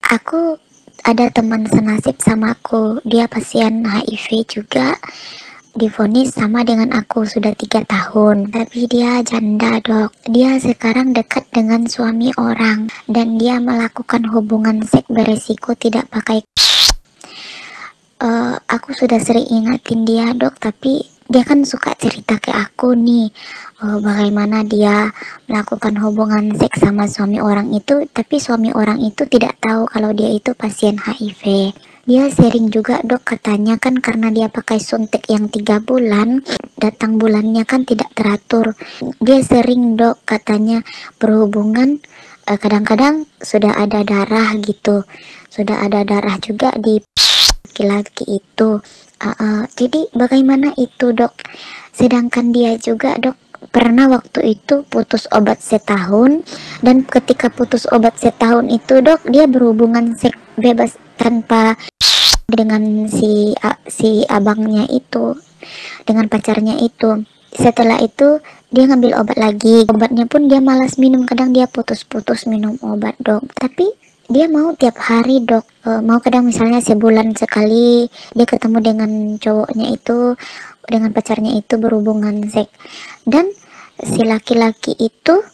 Aku ada teman senasib sama aku, dia pasien HIV juga, divonis sama dengan aku sudah 3 tahun, tapi dia janda dok. Dia sekarang dekat dengan suami orang dan dia melakukan hubungan seks beresiko tidak pakai. Aku sudah sering ingatin dia dok, tapi dia kan suka cerita ke aku nih, bagaimana dia melakukan hubungan seks sama suami orang itu, tapi suami orang itu tidak tahu kalau dia itu pasien HIV. Dia sering juga dok, katanya kan karena dia pakai suntik yang 3 bulan, datang bulannya kan tidak teratur. Dia sering dok katanya berhubungan, kadang-kadang sudah ada darah gitu, sudah ada darah juga di laki-laki itu. Jadi bagaimana itu dok? Sedangkan dia juga dok pernah waktu itu putus obat setahun, dan ketika putus obat setahun itu dok, dia berhubungan seks bebas tanpa dengan si abangnya itu, dengan pacarnya itu. Setelah itu dia ngambil obat lagi, obatnya pun dia malas minum, kadang dia putus-putus minum obat dok, tapi dia mau tiap hari dok. Mau kadang misalnya sebulan sekali dia ketemu dengan cowoknya itu, dengan pacarnya itu berhubungan seks. Dan si laki-laki itu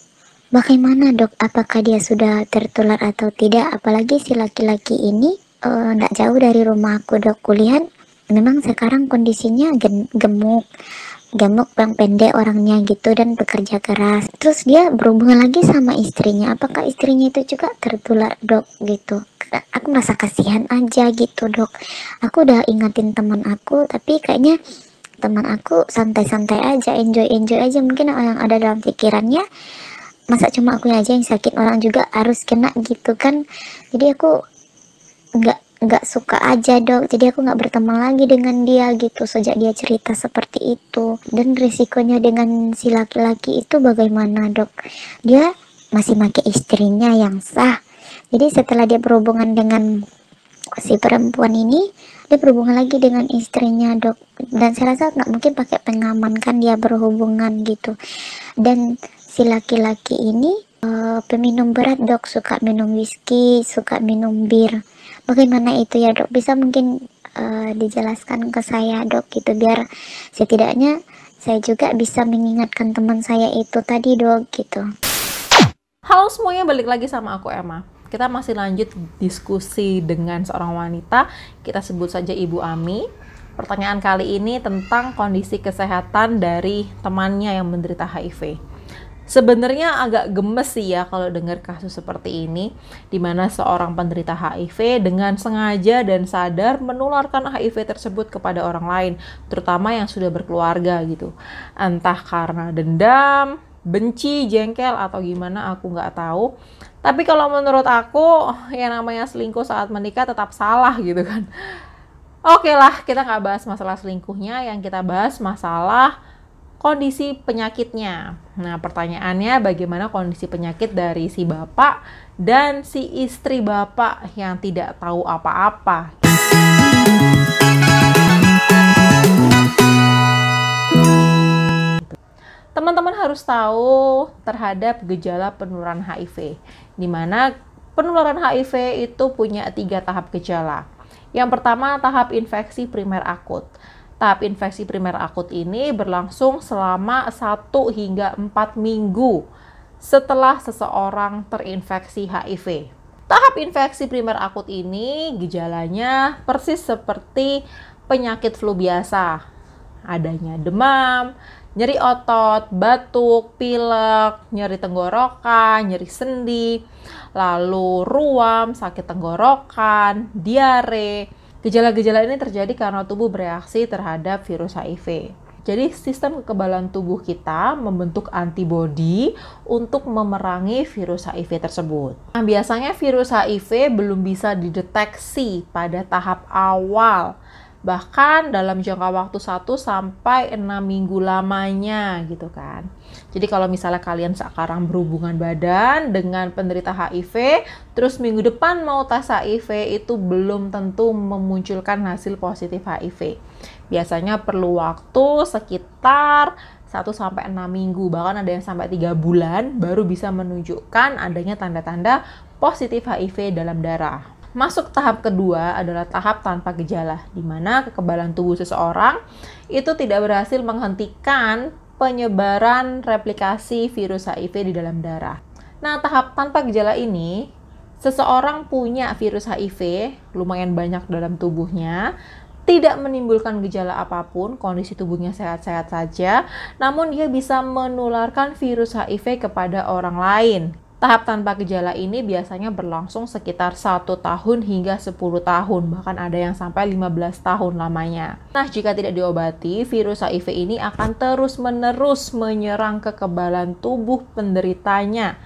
bagaimana dok, apakah dia sudah tertular atau tidak? Apalagi si laki-laki ini nggak jauh dari rumah aku dok. Kulihat memang sekarang kondisinya gemuk, yang pendek orangnya gitu, dan bekerja keras. Terus dia berhubungan lagi sama istrinya, apakah istrinya itu juga tertular dok gitu. Aku merasa kasihan aja gitu dok. Aku udah ingatin teman aku, tapi kayaknya teman aku santai-santai aja, enjoy aja. Mungkin yang ada dalam pikirannya, masa cuma aku aja yang sakit, orang juga harus kena gitu kan. Jadi aku nggak suka aja dok, jadi aku nggak berteman lagi dengan dia gitu sejak dia cerita seperti itu. Dan risikonya dengan si laki-laki itu bagaimana dok? Dia masih pakai istrinya yang sah, jadi setelah dia berhubungan dengan si perempuan ini, dia berhubungan lagi dengan istrinya dok. Dan saya rasa nggak mungkin pakai pengaman kan dia berhubungan gitu. Dan si laki-laki ini peminum berat dok, suka minum whisky, suka minum bir. Bagaimana itu ya dok? Bisa mungkin dijelaskan ke saya dok gitu, biar setidaknya saya juga bisa mengingatkan teman saya itu tadi dok gitu. Halo semuanya, balik lagi sama aku Emma. Kita masih lanjut diskusi dengan seorang wanita, kita sebut saja Ibu Ami. Pertanyaan kali ini tentang kondisi kesehatan dari temannya yang menderita HIV. Sebenarnya agak gemes sih ya kalau dengar kasus seperti ini, di mana seorang penderita HIV dengan sengaja dan sadar menularkan HIV tersebut kepada orang lain, terutama yang sudah berkeluarga gitu. Entah karena dendam, benci, jengkel, atau gimana aku nggak tahu. Tapi kalau menurut aku, yang namanya selingkuh saat menikah tetap salah gitu kan. Oke lah, kita nggak bahas masalah selingkuhnya, yang kita bahas masalah kondisi penyakitnya. Nah, pertanyaannya bagaimana kondisi penyakit dari si bapak dan si istri bapak yang tidak tahu apa-apa. Teman-teman harus tahu terhadap gejala penularan HIV, di mana penularan HIV itu punya 3 tahap gejala. Yang pertama, tahap infeksi primer akut. Tahap infeksi primer akut ini berlangsung selama 1 hingga 4 minggu setelah seseorang terinfeksi HIV. Tahap infeksi primer akut ini gejalanya persis seperti penyakit flu biasa. Adanya demam, nyeri otot, batuk, pilek, nyeri tenggorokan, nyeri sendi, lalu ruam, sakit tenggorokan, diare. Gejala-gejala ini terjadi karena tubuh bereaksi terhadap virus HIV. Jadi sistem kekebalan tubuh kita membentuk antibodi untuk memerangi virus HIV tersebut. Nah, biasanya virus HIV belum bisa dideteksi pada tahap awal, bahkan dalam jangka waktu 1 sampai 6 minggu lamanya gitu kan. Jadi kalau misalnya kalian sekarang berhubungan badan dengan penderita HIV, terus minggu depan mau tes HIV, itu belum tentu memunculkan hasil positif HIV. Biasanya perlu waktu sekitar 1 sampai 6 minggu, bahkan ada yang sampai 3 bulan baru bisa menunjukkan adanya tanda-tanda positif HIV dalam darah. Masuk tahap kedua adalah tahap tanpa gejala, di mana kekebalan tubuh seseorang itu tidak berhasil menghentikan penyebaran replikasi virus HIV di dalam darah. Nah, tahap tanpa gejala ini, seseorang punya virus HIV lumayan banyak dalam tubuhnya, tidak menimbulkan gejala apapun, kondisi tubuhnya sehat-sehat saja, namun dia bisa menularkan virus HIV kepada orang lain. Tahap tanpa gejala ini biasanya berlangsung sekitar 1 tahun hingga 10 tahun, bahkan ada yang sampai 15 tahun lamanya. Nah, jika tidak diobati, virus HIV ini akan terus-menerus menyerang kekebalan tubuh penderitanya,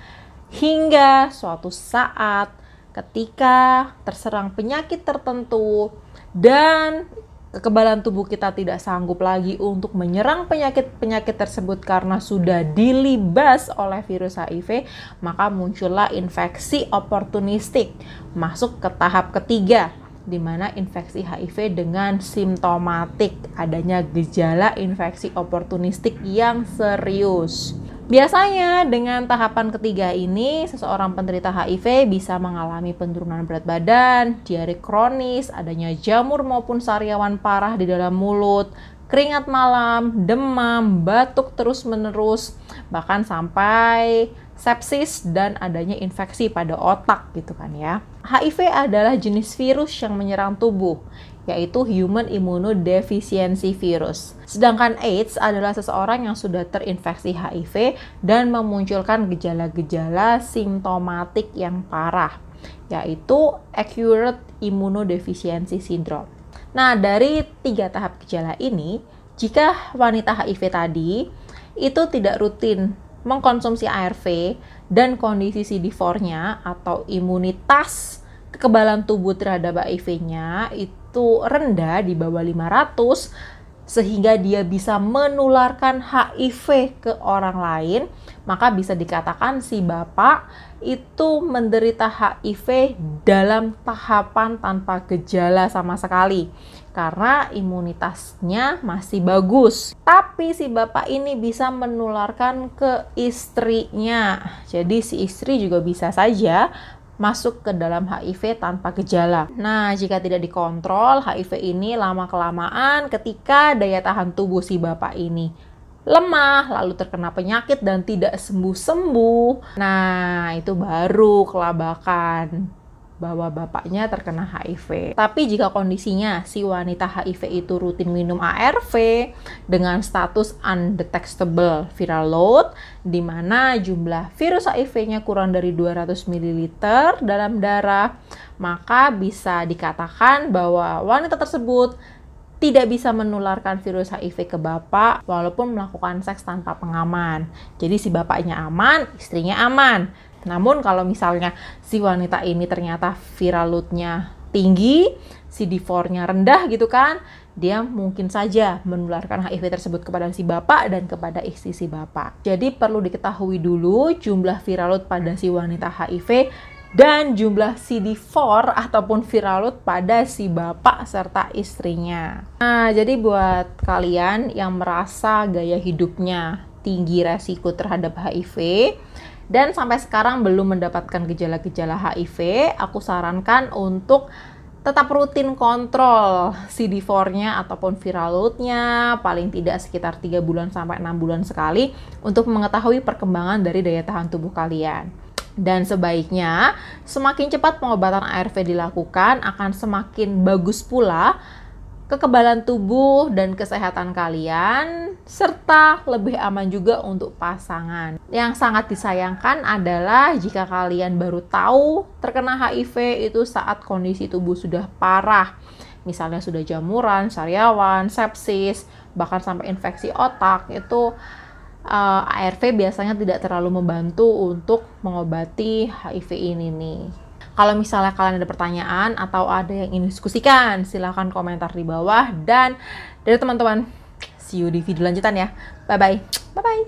hingga suatu saat ketika terserang penyakit tertentu dan kekebalan tubuh kita tidak sanggup lagi untuk menyerang penyakit-penyakit tersebut karena sudah dilibas oleh virus HIV, maka muncullah infeksi oportunistik, masuk ke tahap ketiga, di mana infeksi HIV dengan simptomatik, adanya gejala infeksi oportunistik yang serius. Biasanya dengan tahapan ketiga ini, seseorang penderita HIV bisa mengalami penurunan berat badan, diare kronis, adanya jamur maupun sariawan parah di dalam mulut, keringat malam, demam, batuk terus-menerus, bahkan sampai sepsis dan adanya infeksi pada otak gitu kan ya. HIV adalah jenis virus yang menyerang tubuh, yaitu Human Immunodeficiency Virus. Sedangkan AIDS adalah seseorang yang sudah terinfeksi HIV dan memunculkan gejala-gejala simptomatik yang parah, yaitu Acute Immunodeficiency Syndrome. Nah, dari 3 tahap gejala ini, jika wanita HIV tadi itu tidak rutin mengkonsumsi ARV dan kondisi CD4-nya atau imunitas kekebalan tubuh terhadap HIV-nya itu rendah di bawah 500 sehingga dia bisa menularkan HIV ke orang lain, maka bisa dikatakan si bapak itu menderita HIV dalam tahapan tanpa gejala sama sekali karena imunitasnya masih bagus. Tapi si bapak ini bisa menularkan ke istrinya. Jadi si istri juga bisa saja masuk ke dalam HIV tanpa gejala. Nah, jika tidak dikontrol, HIV ini lama-kelamaan ketika daya tahan tubuh si bapak ini lemah, lalu terkena penyakit dan tidak sembuh-sembuh. Nah, itu baru kelabakan bahwa bapaknya terkena HIV. Tapi jika kondisinya si wanita HIV itu rutin minum ARV dengan status undetectable viral load, di mana jumlah virus HIV-nya kurang dari 200 ml dalam darah, maka bisa dikatakan bahwa wanita tersebut tidak bisa menularkan virus HIV ke bapak walaupun melakukan seks tanpa pengaman. Jadi si bapaknya aman, istrinya aman. Namun kalau misalnya si wanita ini ternyata viral load-nya tinggi, CD4-nya rendah gitu kan, dia mungkin saja menularkan HIV tersebut kepada si bapak dan kepada istri si bapak. Jadi perlu diketahui dulu jumlah viral load pada si wanita HIV dan jumlah CD4 ataupun viral load pada si bapak serta istrinya. Nah, jadi buat kalian yang merasa gaya hidupnya tinggi resiko terhadap HIV dan sampai sekarang belum mendapatkan gejala-gejala HIV, aku sarankan untuk tetap rutin kontrol CD4-nya ataupun viral load-nya paling tidak sekitar 3 bulan sampai 6 bulan sekali untuk mengetahui perkembangan dari daya tahan tubuh kalian. Dan sebaiknya semakin cepat pengobatan ARV dilakukan akan semakin bagus pula kekebalan tubuh dan kesehatan kalian, serta lebih aman juga untuk pasangan. Yang sangat disayangkan adalah jika kalian baru tahu terkena HIV itu saat kondisi tubuh sudah parah. Misalnya sudah jamuran, sariawan, sepsis, bahkan sampai infeksi otak, itu ARV biasanya tidak terlalu membantu untuk mengobati HIV ini nih. Kalau misalnya kalian ada pertanyaan atau ada yang ingin diskusikan, silahkan komentar di bawah. Dan dari teman-teman, see you di video lanjutan ya. Bye-bye. Bye-bye.